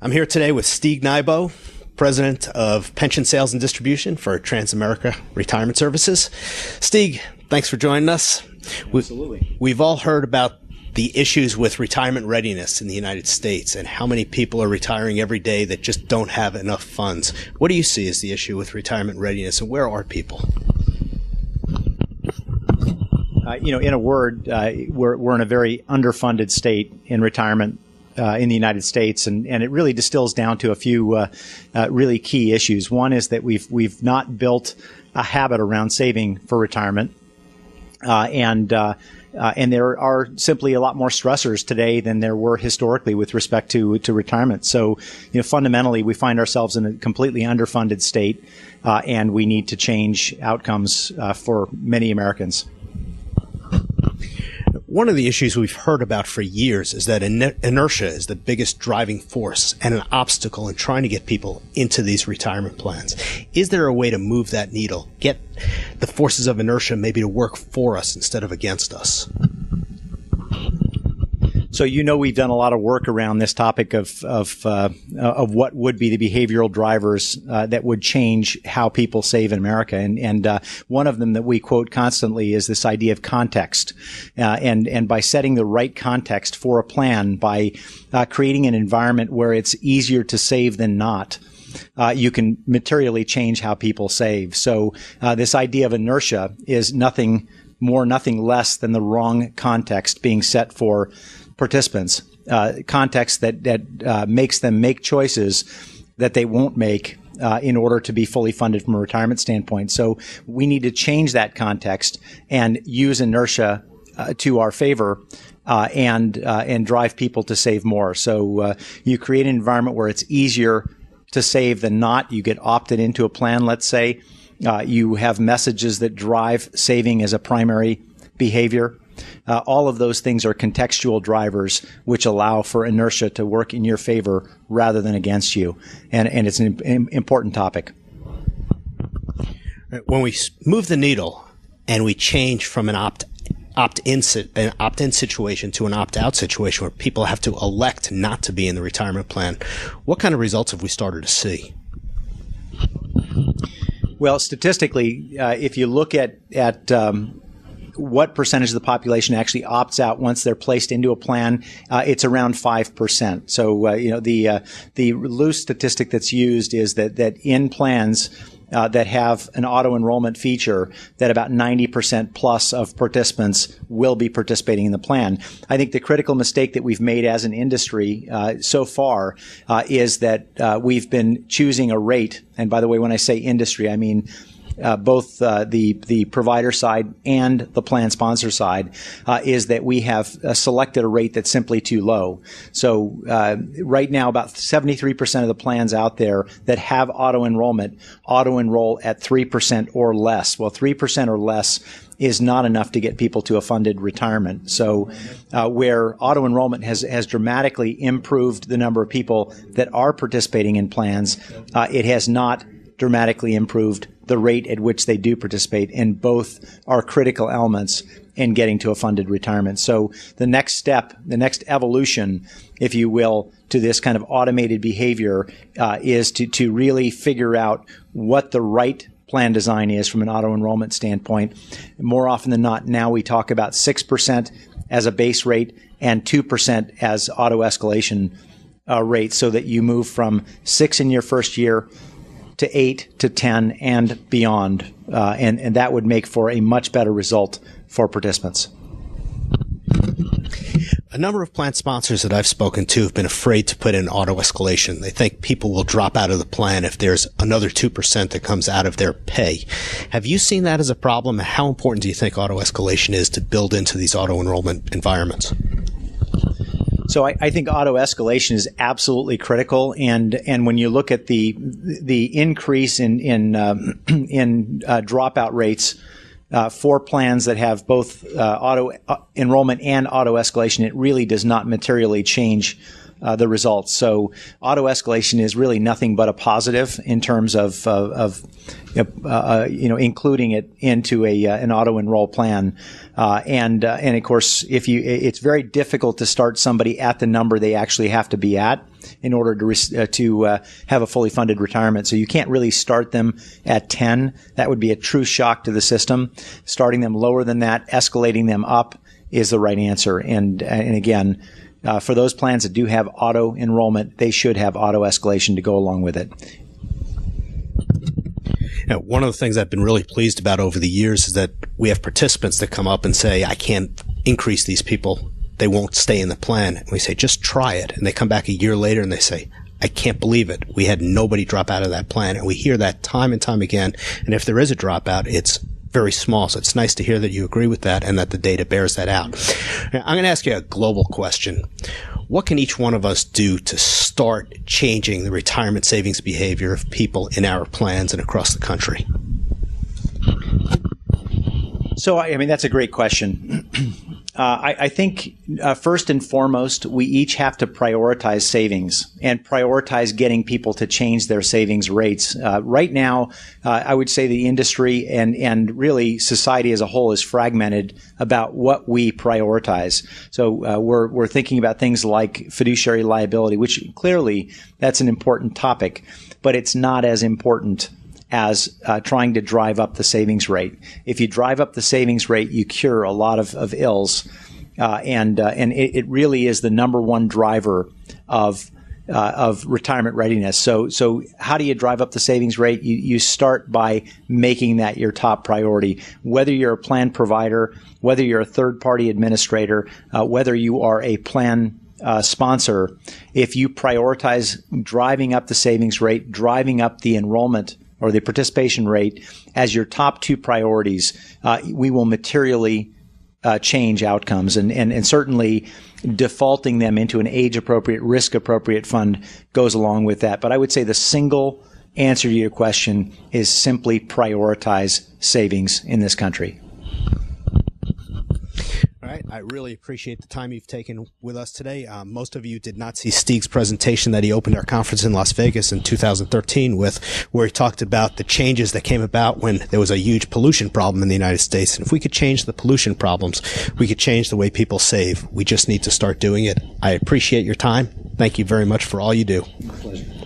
I'm here today with Stig Nybo, President of Pension Sales and Distribution for Transamerica Retirement Services. Stig, thanks for joining us. Absolutely. We've all heard about the issues with retirement readiness in the United States and how many people are retiring every day that just don't have enough funds. What do you see as the issue with retirement readiness, and where are people? In a word, we're in a very underfunded state in retirement in the United States, and it really distills down to a few really key issues. One is that we've not built a habit around saving for retirement, and there are simply a lot more stressors today than there were historically with respect to retirement. So, fundamentally, we find ourselves in a completely underfunded state, and we need to change outcomes for many Americans. One of the issues we've heard about for years is that inertia is the biggest driving force and an obstacle in trying to get people into these retirement plans. Is there a way to move that needle, get the forces of inertia maybe to work for us instead of against us? So we've done a lot of work around this topic of what would be the behavioral drivers that would change how people save in America, and one of them that we quote constantly is this idea of context, and by setting the right context for a plan, by creating an environment where it's easier to save than not. You can materially change how people save. So this idea of inertia is nothing more, nothing less than the wrong context being set for participants, context that makes them make choices that they won't make in order to be fully funded from a retirement standpoint. So we need to change that context and use inertia to our favor and drive people to save more. So you create an environment where it's easier to save than not. You get opted into a plan, let's say. You have messages that drive saving as a primary behavior. All of those things are contextual drivers which allow for inertia to work in your favor rather than against you. And it's an important topic. When we move the needle and we change from an opt-in situation to an opt-out situation where people have to elect not to be in the retirement plan, what kind of results have we started to see? Well, statistically, if you look at what percentage of the population actually opts out once they're placed into a plan, it's around 5%. So, the loose statistic that's used is that in plans that have an auto-enrollment feature, that about 90% plus of participants will be participating in the plan. I think the critical mistake that we've made as an industry so far is that we've been choosing a rate. And by the way, when I say industry, I mean both the provider side and the plan sponsor side, is that we have selected a rate that's simply too low. So right now, about 73% of the plans out there that have auto-enrollment auto-enroll at 3% or less. Well, 3% or less is not enough to get people to a funded retirement. So where auto-enrollment has dramatically improved the number of people that are participating in plans, it has not dramatically improved the rate at which they do participate, and both are critical elements in getting to a funded retirement. So the next step, the next evolution, if you will, to this kind of automated behavior is to really figure out what the right plan design is from an auto-enrollment standpoint. More often than not, now we talk about 6% as a base rate and 2% as auto-escalation rate, so that you move from 6 in your first year to 8 to 10 and beyond, and that would make for a much better result for participants. A number of plan sponsors that I've spoken to have been afraid to put in auto escalation. They think people will drop out of the plan if there's another 2% that comes out of their pay. Have you seen that as a problem? How important do you think auto escalation is to build into these auto enrollment environments? So I think auto escalation is absolutely critical, and when you look at the increase in dropout rates for plans that have both auto enrollment and auto escalation, it really does not materially change the results. So auto escalation is really nothing but a positive in terms of including it into an auto enroll plan. And of course, it's very difficult to start somebody at the number they actually have to be at. in order to have a fully funded retirement. So you can't really start them at 10. That would be a true shock to the system. Starting them lower than that, escalating them up is the right answer. And again, for those plans that do have auto enrollment, they should have auto escalation to go along with it. Now, one of the things I've been really pleased about over the years is that we have participants that come up and say, I can't increase these people. They won't stay in the plan. And we say, just try it. And they come back a year later and they say, I can't believe it. We had nobody drop out of that plan. And we hear that time and time again. And if there is a dropout, it's very small. So it's nice to hear that you agree with that and that the data bears that out. Now, I'm going to ask you a global question. What can each one of us do to start changing the retirement savings behavior of people in our plans and across the country? So, I mean, that's a great question. I think first and foremost, we each have to prioritize savings and prioritize getting people to change their savings rates. Right now, I would say the industry and really society as a whole is fragmented about what we prioritize. So we're thinking about things like fiduciary liability, which clearly that's an important topic, but it's not as important as trying to drive up the savings rate. If you drive up the savings rate, you cure a lot of ills, and it really is the number one driver of retirement readiness. So how do you drive up the savings rate? You start by making that your top priority. Whether you're a plan provider, whether you're a third-party administrator, whether you are a plan sponsor, if you prioritize driving up the savings rate, driving up the enrollment or the participation rate as your top two priorities, we will materially change outcomes. And certainly defaulting them into an age-appropriate, risk-appropriate fund goes along with that. But I would say the single answer to your question is simply prioritize savings in this country. All right. I really appreciate the time you've taken with us today. Most of you did not see Stig's presentation that he opened our conference in Las Vegas in 2013 with, where he talked about the changes that came about when there was a huge pollution problem in the United States. And if we could change the pollution problems, we could change the way people save. We just need to start doing it. I appreciate your time. Thank you very much for all you do. My pleasure.